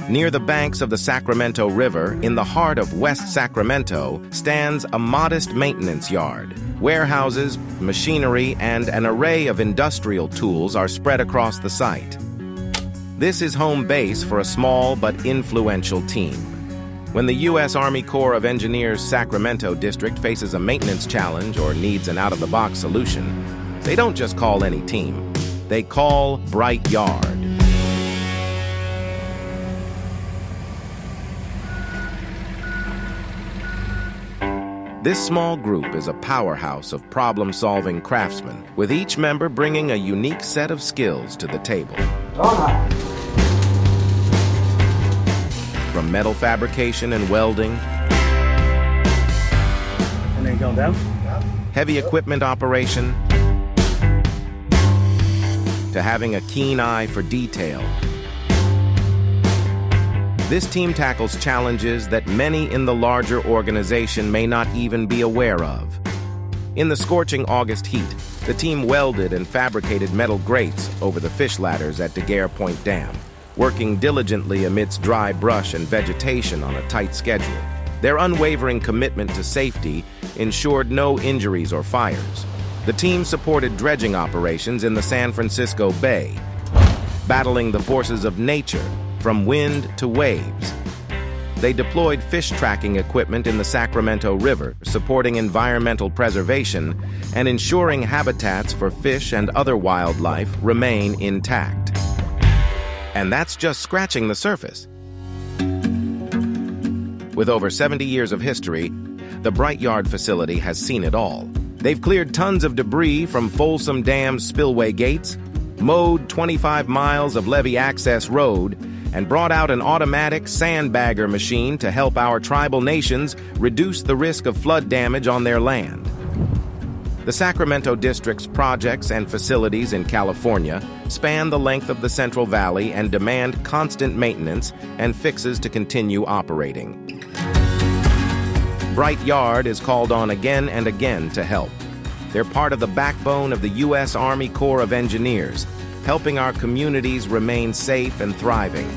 Near the banks of the Sacramento River, in the heart of West Sacramento, stands a modest maintenance yard. Warehouses, machinery, and an array of industrial tools are spread across the site. This is home base for a small but influential team. When the U.S. Army Corps of Engineers Sacramento District faces a maintenance challenge or needs an out-of-the-box solution, they don't just call any team. They call Bright Yard. This small group is a powerhouse of problem-solving craftsmen, with each member bringing a unique set of skills to the table. From metal fabrication and welding, and then go down. Heavy equipment operation, to having a keen eye for detail. This team tackles challenges that many in the larger organization may not even be aware of. In the scorching August heat, the team welded and fabricated metal grates over the fish ladders at Daguerre Point Dam, working diligently amidst dry brush and vegetation on a tight schedule. Their unwavering commitment to safety ensured no injuries or fires. The team supported dredging operations in the San Francisco Bay, battling the forces of nature from wind to waves. They deployed fish tracking equipment in the Sacramento River, supporting environmental preservation and ensuring habitats for fish and other wildlife remain intact. And that's just scratching the surface. With over 70 years of history, the Bright Yard facility has seen it all. They've cleared tons of debris from Folsom Dam's spillway gates, mowed 25 miles of levee access road, and brought out an automatic sandbagger machine to help our tribal nations reduce the risk of flood damage on their land. The Sacramento District's projects and facilities in California span the length of the Central Valley and demand constant maintenance and fixes to continue operating. Bright Yard is called on again and again to help. They're part of the backbone of the U.S. Army Corps of Engineers, helping our communities remain safe and thriving.